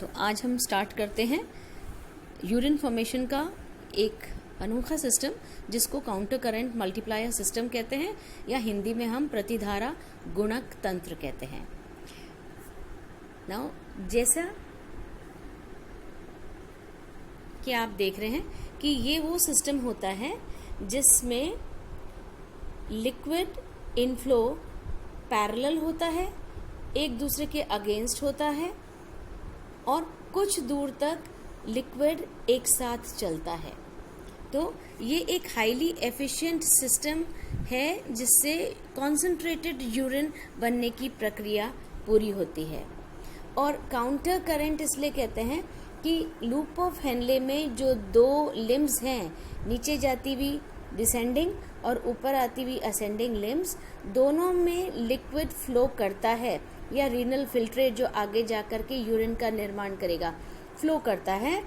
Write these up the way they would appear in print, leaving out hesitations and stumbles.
तो आज हम स्टार्ट करते हैं यूरिन फॉर्मेशन का एक अनोखा सिस्टम जिसको काउंटर करंट मल्टीप्लायर सिस्टम कहते हैं या हिंदी में हम प्रतिधारा गुणक तंत्र कहते हैं। नाउ जैसा कि आप देख रहे हैं कि ये वो सिस्टम होता है जिसमें लिक्विड इनफ्लो पैरेलल होता है, एक दूसरे के अगेंस्ट होता है और कुछ दूर तक लिक्विड एक साथ चलता है। तो ये एक हाईली एफिशिएंट सिस्टम है जिससे कॉन्सेंट्रेटेड यूरिन बनने की प्रक्रिया पूरी होती है। और काउंटर करंट इसलिए कहते हैं कि लूप ऑफ हेनले में जो दो लिम्स हैं, नीचे जाती हुई डिसेंडिंग और ऊपर आती हुई असेंडिंग लिम्स, दोनों में लिक्विड फ्लो करता है या रीनल फिल्ट्रेट जो आगे जाकर के यूरिन का निर्माण करेगा फ्लो करता है।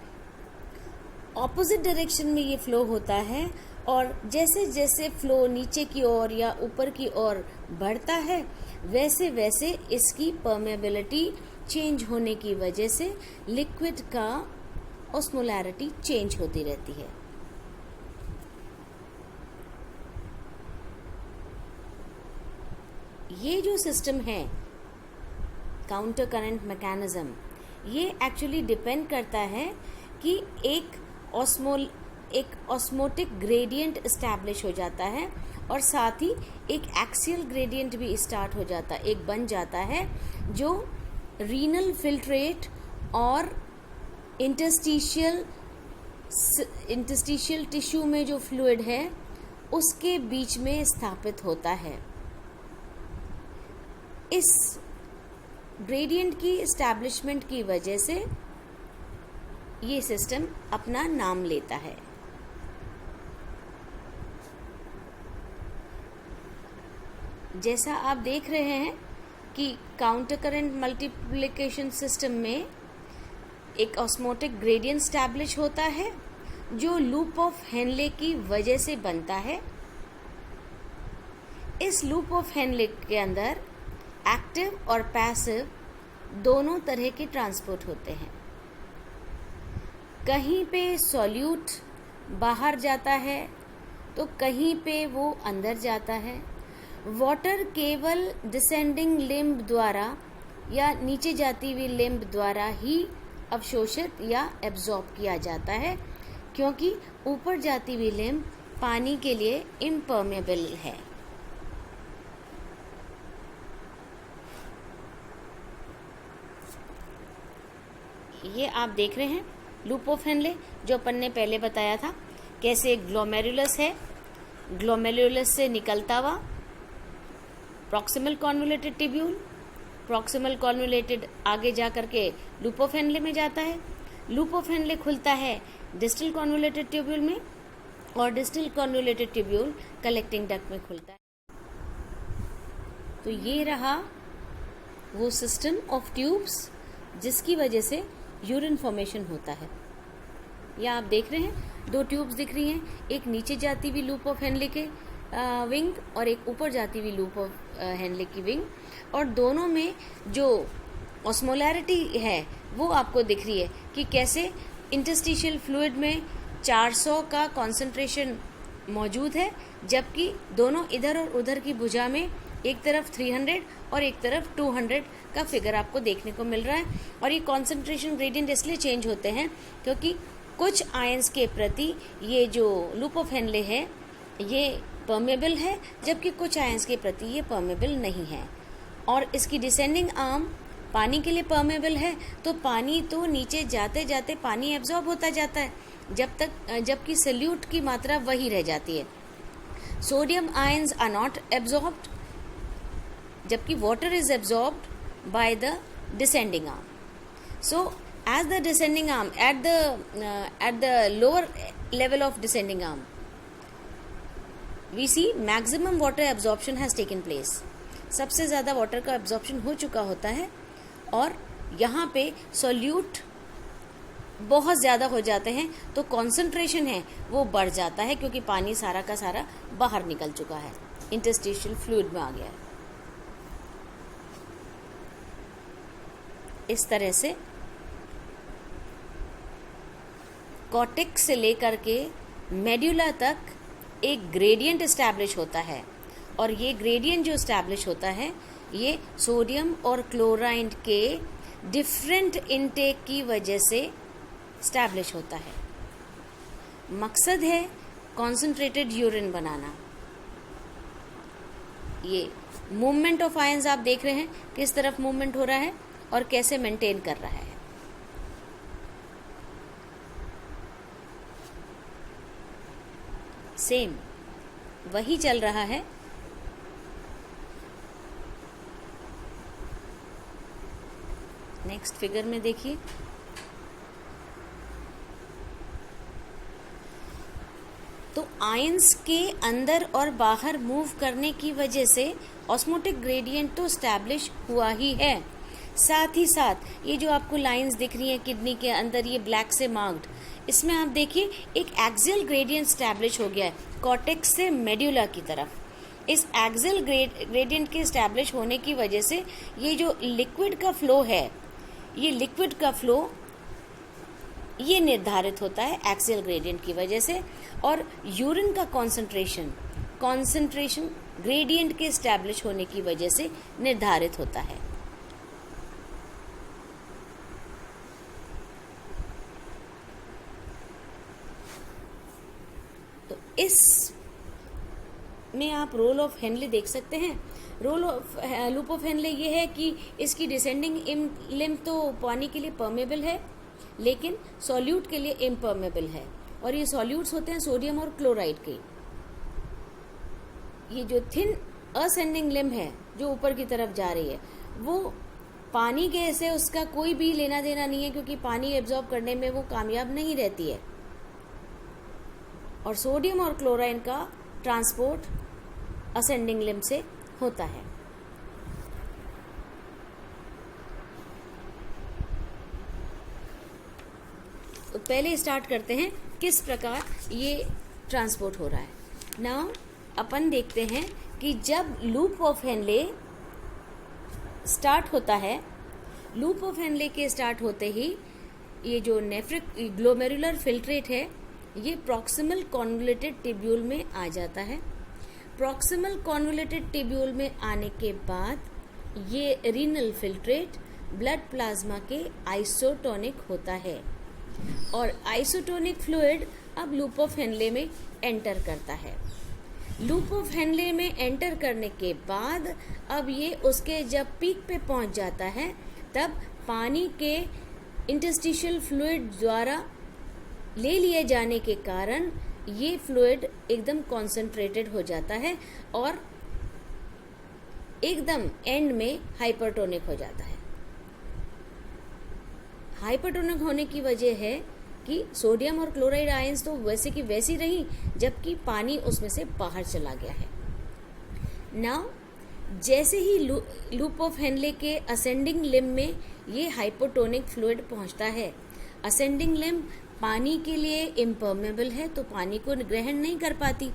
ऑपोजिट डायरेक्शन में ये फ्लो होता है और जैसे जैसे फ्लो नीचे की ओर या ऊपर की ओर बढ़ता है वैसे वैसे इसकी परमेबिलिटी चेंज होने की वजह से लिक्विड का ऑस्मोलैरिटी चेंज होती रहती है। ये जो सिस्टम है काउंटर करंट मैकेनिज्म, ये एक्चुअली डिपेंड करता है कि एक ऑस्मोटिक ग्रेडियंट इस्टेब्लिश हो जाता है और साथ ही एक एक्सियल ग्रेडियंट भी स्टार्ट हो जाता है, एक बन जाता है जो रीनल फिल्ट्रेट और इंटरस्टिशियल टिश्यू में जो फ्लूइड है उसके बीच में स्थापित होता है। इस ग्रेडियंट की एस्टैब्लिशमेंट की वजह से ये सिस्टम अपना नाम लेता है। जैसा आप देख रहे हैं कि काउंटर करंट मल्टीप्लिकेशन सिस्टम में एक ऑस्मोटिक ग्रेडियंट एस्टैब्लिश होता है जो लूप ऑफ हेनले की वजह से बनता है। इस लूप ऑफ हेनले के अंदर एक्टिव और पैसिव दोनों तरह के ट्रांसपोर्ट होते हैं। कहीं पे सॉल्यूट बाहर जाता है तो कहीं पे वो अंदर जाता है। वाटर केवल डिसेंडिंग लिम्ब द्वारा या नीचे जाती हुई लिम्ब द्वारा ही अवशोषित या एब्जॉर्ब किया जाता है क्योंकि ऊपर जाती हुई लिम्ब पानी के लिए इम्परमेबल है। ये आप देख रहे हैं लूप ऑफ हेनले जो अपन ने पहले बताया था कैसे ग्लोमेरुलस है, ग्लोमेरुलस से निकलता हुआ proximal convoluted tubule, proximal convoluted आगे जा करके लूप ऑफ हेनले में जाता है। लूप ऑफ हेनले खुलता है डिस्टल कॉन्वोल्यूटेड ट्यूब्यूल में और distal convoluted tubule collecting duct में खुलता है। तो ये रहा वो सिस्टम ऑफ ट्यूब्स जिसकी वजह से यूरिन फॉर्मेशन होता है। या आप देख रहे हैं दो ट्यूब्स दिख रही हैं, एक नीचे जाती हुई लूप ऑफ हेनले के विंग और एक ऊपर जाती हुई लूप ऑफ हेनले की विंग, और दोनों में जो ऑस्मोलैरिटी है वो आपको दिख रही है कि कैसे इंटरस्टिशियल फ्लूइड में 400 का कॉन्सेंट्रेशन मौजूद है जबकि दोनों इधर और उधर की भुजा में एक तरफ 300 और एक तरफ 200 का फिगर आपको देखने को मिल रहा है। और ये कॉन्सेंट्रेशन ग्रेडियंट इसलिए चेंज होते हैं क्योंकि कुछ आयंस के प्रति ये जो लूप ऑफ हेनले है ये परमेबल है जबकि कुछ आयंस के प्रति ये परमेबल नहीं है। और इसकी डिसेंडिंग आर्म पानी के लिए परमेबल है तो पानी तो नीचे जाते जाते पानी एब्जॉर्ब होता जाता है जबकि सल्यूट की मात्रा वही रह जाती है। Sodium ions are not absorbed जबकि water is absorbed by the descending arm. So as the descending arm at the lower level of descending arm we see maximum water absorption has taken place. सबसे ज़्यादा water का absorption हो चुका होता है और यहाँ पे सॉल्यूट बहुत ज़्यादा हो जाते हैं तो कॉन्सेंट्रेशन है वो बढ़ जाता है क्योंकि पानी सारा का सारा बाहर निकल चुका है, इंटरस्टिशियल फ्लूइड में आ गया है। इस तरह से कॉर्टेक्स से लेकर के मेड्यूला तक एक ग्रेडियंट इस्टेब्लिश होता है, और ये ग्रेडियंट जो इस्टेब्लिश होता है ये सोडियम और क्लोराइड के डिफरेंट इनटेक की वजह से इस्टेब्लिश होता है। मकसद है कॉन्सेंट्रेटेड यूरिन बनाना। ये मूवमेंट ऑफ आयंस आप देख रहे हैं, किस तरफ मूवमेंट हो रहा है और कैसे मेंटेन कर रहा है। सेम वही चल रहा है। नेक्स्ट फिगर में देखिए, तो आयंस के अंदर और बाहर मूव करने की वजह से ऑस्मोटिक ग्रेडियंट तो स्टैब्लिश हुआ ही है। साथ ही साथ ये जो आपको लाइंस दिख रही हैं किडनी के अंदर, ये ब्लैक से मार्क्ड, इसमें आप देखिए एक एक्सियल ग्रेडियंट स्टैब्लिश हो गया है कॉर्टेक्स से मेड्यूला की तरफ। इस एक्सियल ग्रेडियंट के स्टैब्लिश होने की वजह से ये जो लिक्विड का फ्लो है, ये लिक्विड का फ्लो ये निर्धारित होता है एक्सियल ग्रेडियंट की वजह से, और यूरिन का कॉन्सेंट्रेशन ग्रेडियंट के स्टैब्लिश होने की वजह से निर्धारित होता है। तो इस में आप रोल ऑफ हेनले देख सकते हैं। Role of loop of Henle ये है कि इसकी डिसेंडिंग लिम्फ तो पानी के लिए परमेबल है, लेकिन सॉल्यूट के लिए इम्परमेबल है, और ये सॉल्यूट्स होते हैं सोडियम और क्लोराइड के। ये जो थिन असेंडिंग लिम्फ है जो ऊपर की तरफ जा रही है, वो पानी के से उसका कोई भी लेना देना नहीं है, क्योंकि पानी एब्जॉर्ब करने में वो कामयाब नहीं रहती है, और सोडियम और क्लोराइड का ट्रांसपोर्ट असेंडिंग लिम्फ से होता है। तो पहले स्टार्ट करते हैं किस प्रकार ये ट्रांसपोर्ट हो रहा है। नाउ अपन देखते हैं कि जब लूप ऑफ हेनले स्टार्ट होता है, लूप ऑफ हेनले के स्टार्ट होते ही ये जो नेफ्रिक ग्लोमेरुलर फिल्ट्रेट है ये प्रॉक्सिमल कॉन्वोल्यूटेड टिब्यूल में आ जाता है। प्रॉक्सिमल कॉन्वोल्यूटेड टिब्यूल में आने के बाद ये रीनल फिल्ट्रेट ब्लड प्लाज्मा के आइसोटोनिक होता है, और आइसोटोनिक फ्लूइड अब लूप ऑफ हेनले में एंटर करता है। लूप ऑफ हेनले में एंटर करने के बाद अब ये उसके जब पीक पे पहुंच जाता है, तब पानी के इंटरस्टिशियल फ्लूइड द्वारा ले लिए जाने के कारण ये फ्लूइड एकदम कॉन्सेंट्रेटेड हो जाता है और एकदम एंड में हाइपरटोनिक हो जाता है। हाइपरटोनिक होने की वजह है कि सोडियम और क्लोराइड आयंस तो वैसे की वैसी रही, जबकि पानी उसमें से बाहर चला गया है। नाउ जैसे ही लूप ऑफ हेनले के असेंडिंग लिम्ब में ये हाइपोटोनिक फ्लूइड पहुंचता है, असेंडिंग लिम्ब पानी के लिए इम्परमेबल है तो पानी को ग्रहण नहीं कर पाती,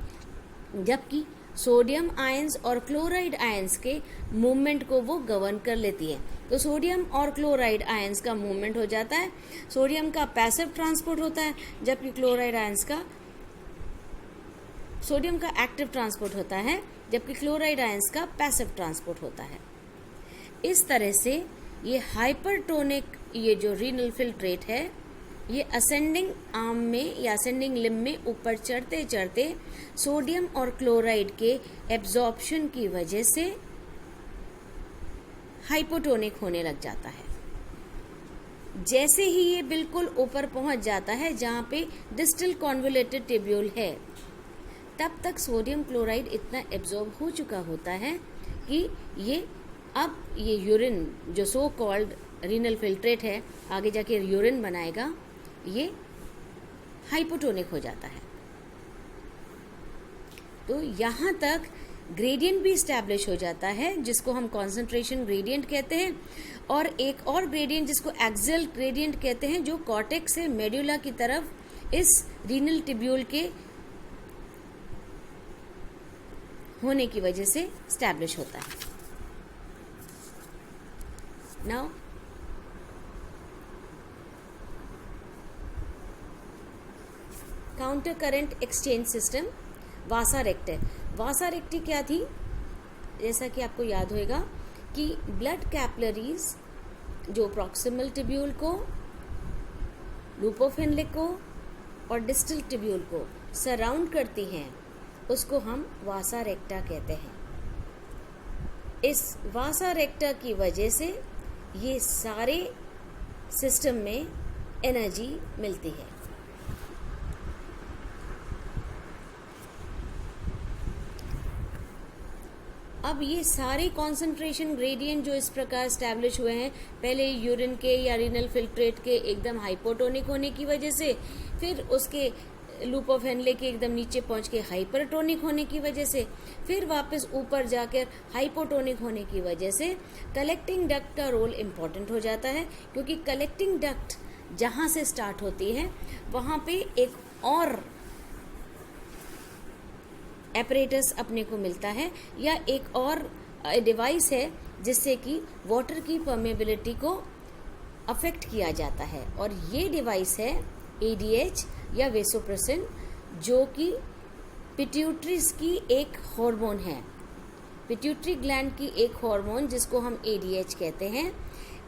जबकि सोडियम आयंस और क्लोराइड आयंस के मूवमेंट को वो गवर्न कर लेती है। तो सोडियम और क्लोराइड आयंस का मूवमेंट हो जाता है, सोडियम का पैसिव ट्रांसपोर्ट होता है, जबकि क्लोराइड आयंस का सोडियम का एक्टिव ट्रांसपोर्ट होता है, जबकि क्लोराइड आयंस का पैसिव ट्रांसपोर्ट होता है। इस तरह से ये हाइपरटोनिक ये जो रीनल फिल्ट्रेट है ये असेंडिंग आर्म में या असेंडिंग लिम्ब में ऊपर चढ़ते चढ़ते सोडियम और क्लोराइड के एब्जॉर्प्शन की वजह से हाइपोटोनिक होने लग जाता है। जैसे ही ये बिल्कुल ऊपर पहुंच जाता है जहां पे डिस्टल कॉन्वोल्यूटेड टिब्यूल है, तब तक सोडियम क्लोराइड इतना एब्जॉर्ब हो चुका होता है कि ये अब ये यूरिन जो सो कॉल्ड रीनल फिल्ट्रेट है आगे जाके यूरिन बनाएगा, ये हाइपोटोनिक हो जाता है। तो यहाँ तक ग्रेडियंट भी स्टैब्लिश हो जाता है जिसको हम कॉन्सेंट्रेशन ग्रेडियंट कहते हैं, और एक और ग्रेडियंट जिसको एक्सियल ग्रेडियंट कहते हैं जो कॉर्टेक्स से मेड्यूला की तरफ इस रीनल टिब्यूल के होने की वजह से स्टैब्लिश होता है। Now counter current exchange system वासा रेक्टर। वासा रेक्टी क्या थी? जैसा कि आपको याद होगा कि ब्लड कैपिलरीज जो प्रॉक्सिमल टिब्यूल को, लूप ऑफ हेनले को और डिस्टल टिब्यूल को सराउंड करती हैं, उसको हम वासा रेक्टा कहते हैं। इस वासा रेक्टा की वजह से ये सारे सिस्टम में एनर्जी मिलती है। अब ये सारे कॉन्सेंट्रेशन ग्रेडियंट जो इस प्रकार स्टैब्लिश हुए हैं, पहले यूरिन के या रीनल फिल्ट्रेट के एकदम हाइपोटोनिक होने की वजह से, फिर उसके लूप ऑफ हेनले के एकदम नीचे पहुंच के हाइपरटोनिक होने की वजह से, फिर वापस ऊपर जाकर हाइपोटोनिक होने की वजह से कलेक्टिंग डक्ट का रोल इम्पॉर्टेंट हो जाता है, क्योंकि कलेक्टिंग डक्ट जहां से स्टार्ट होती है वहां पे एक और एपरेटस अपने को मिलता है या एक और डिवाइस है जिससे कि वाटर की परमेबिलिटी को अफेक्ट किया जाता है, और ये डिवाइस है ADH या वेसोप्रेसिन, जो कि पिट्यूटरीज की एक हार्मोन है, पिट्यूटरी ग्लैंड की एक हार्मोन जिसको हम ADH कहते हैं।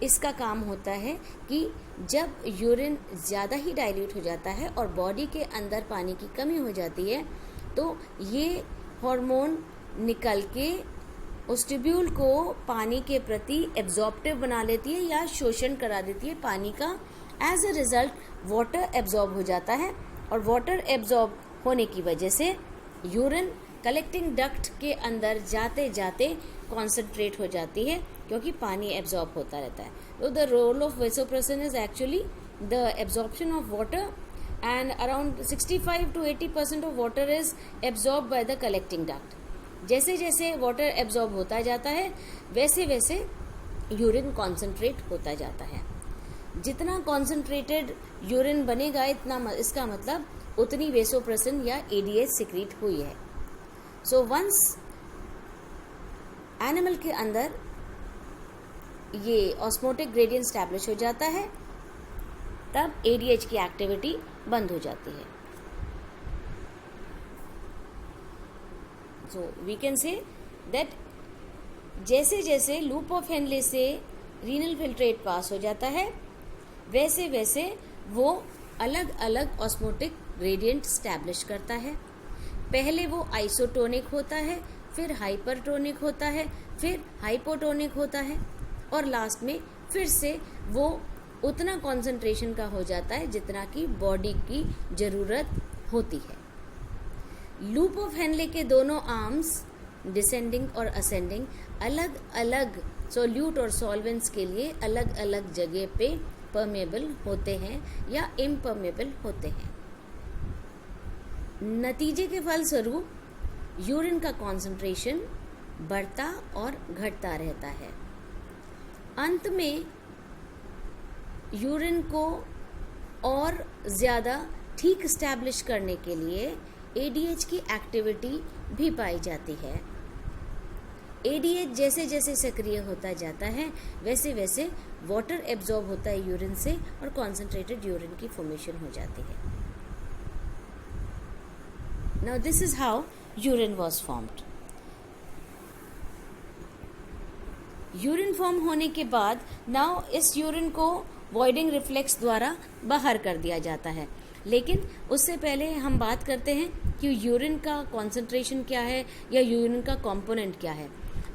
इसका काम होता है कि जब यूरिन ज़्यादा ही डाइल्यूट हो जाता है और बॉडी के अंदर पानी की कमी हो जाती है, तो ये हार्मोन निकल के उस ट्यूब्यूल को पानी के प्रति एब्जॉर्प्टिव बना लेती है या शोषण करा देती है पानी का। As a result water absorb हो जाता है, और वाटर एब्जॉर्ब होने की वजह से यूरिन कलेक्टिंग डक्ट के अंदर जाते जाते कॉन्सेंट्रेट हो जाती है, क्योंकि पानी एब्जॉर्ब होता रहता है। तो the role of vasopressin is actually the absorption of water, and around 65 to 80% of water is absorbed by the collecting duct. जैसे जैसे वाटर एब्जॉर्ब होता जाता है वैसे वैसे यूरिन कॉन्सेंट्रेट होता जाता है। जितना कॉन्सेंट्रेटेड यूरिन बनेगा इतना, इसका मतलब उतनी वेसोप्रेसिन या ADH सिक्रीट हुई है। सो वंस एनिमल के अंदर ये ऑस्मोटिक ग्रेडियंट स्टैब्लिश हो जाता है, तब ADH की एक्टिविटी बंद हो जाती है। So we can say that जैसे जैसे लूप ऑफ हेनले से रीनल फिल्ट्रेट पास हो जाता है, वैसे वैसे वो अलग अलग ऑस्मोटिक ग्रेडियंट स्टैब्लिश करता है। पहले वो आइसोटोनिक होता है, फिर हाइपरटोनिक होता है, फिर हाइपोटोनिक होता है, और लास्ट में फिर से वो उतना कॉन्सेंट्रेशन का हो जाता है जितना कि बॉडी की ज़रूरत होती है। लूप ऑफ हेनले के दोनों आर्म्स डिसेंडिंग और असेंडिंग अलग अलग सोल्यूट और सॉल्वेंट्स के लिए अलग अलग जगह पे परमेबल होते हैं या इम्परमेबल होते हैं। नतीजे के फलस्वरूप यूरिन का कॉन्सेंट्रेशन बढ़ता और घटता रहता है। अंत में यूरिन को और ज़्यादा ठीक स्टैब्लिश करने के लिए ADH की एक्टिविटी भी पाई जाती है। ADH जैसे जैसे सक्रिय होता जाता है वैसे वैसे वाटर एब्जॉर्ब होता है यूरिन से और कॉन्सेंट्रेटेड यूरिन की फॉर्मेशन हो जाती है। Now this is how urine was formed. Urine form होने के बाद नाउ इस यूरिन को वॉइडिंग रिफ्लेक्स द्वारा बाहर कर दिया जाता है, लेकिन उससे पहले हम बात करते हैं कि यूरिन का कॉन्सेंट्रेशन क्या है या यूरिन का कंपोनेंट क्या है।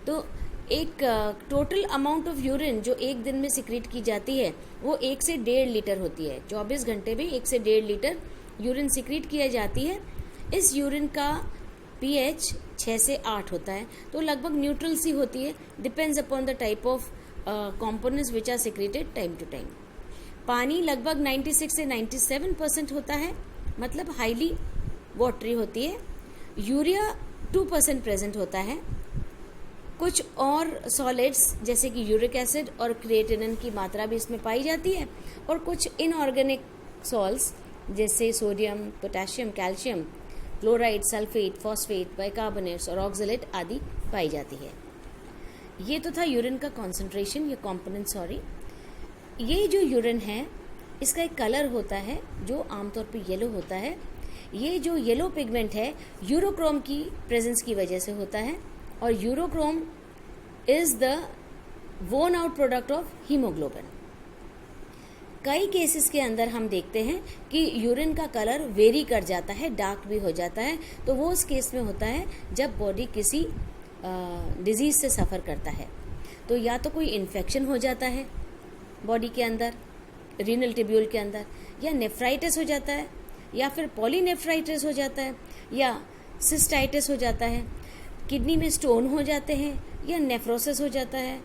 तो एक टोटल अमाउंट ऑफ यूरिन जो एक दिन में सिक्रीट की जाती है वो 1 से 1.5 लीटर होती है। 24 घंटे में 1 से 1.5 लीटर यूरिन सिक्रीट किया जाती है। इस यूरिन का pH 6 से 8 होता है, तो लगभग न्यूट्रल सी होती है, depends upon the type of components which are secreted time to time. पानी लगभग 96 से 97% होता है, मतलब हाईली वाटरी होती है। यूरिया 2% प्रेजेंट होता है। कुछ और सॉलिड्स जैसे कि यूरिक एसिड और क्रिएटिनिन की मात्रा भी इसमें पाई जाती है, और कुछ इनऑर्गेनिक सॉल्ट्स जैसे sodium, potassium, calcium, chloride, sulphate, phosphate, bicarbonates और ऑक्सलेट आदि पाई जाती है। ये तो था यूरिन का कॉन्सेंट्रेशन या कॉम्पोनेंट। सॉरी, ये जो यूरिन है इसका एक कलर होता है जो आमतौर पे येलो होता है। ये जो येलो पिगमेंट है यूरोक्रोम की प्रेजेंस की वजह से होता है, और यूरोक्रोम इज द वोन आउट प्रोडक्ट ऑफ हीमोग्लोबिन। कई केसेस के अंदर हम देखते हैं कि यूरिन का कलर वेरी कर जाता है, डार्क भी हो जाता है, तो वो उस केस में होता है जब बॉडी किसी डिजीज से सफ़र करता है। तो या तो कोई इन्फेक्शन हो जाता है बॉडी के अंदर, रीनल ट्यूब्यूल के अंदर, या नेफ्राइटिस हो जाता है, या फिर पॉलीनेफ्राइटिस हो जाता है, या सिस्टाइटिस हो जाता है, किडनी में स्टोन हो जाते हैं, या नेफ्रोसिस हो जाता है,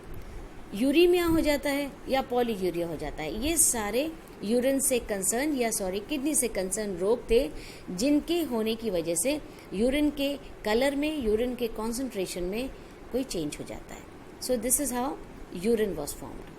यूरीमिया हो जाता है, या पॉलीयूरिया हो जाता है। ये सारे यूरिन से कंसर्न किडनी से कंसर्न रोग थे जिनके होने की वजह से यूरिन के कलर में, यूरिन के कॉन्सेंट्रेशन में कोई चेंज हो जाता है। So this is how urine was formed.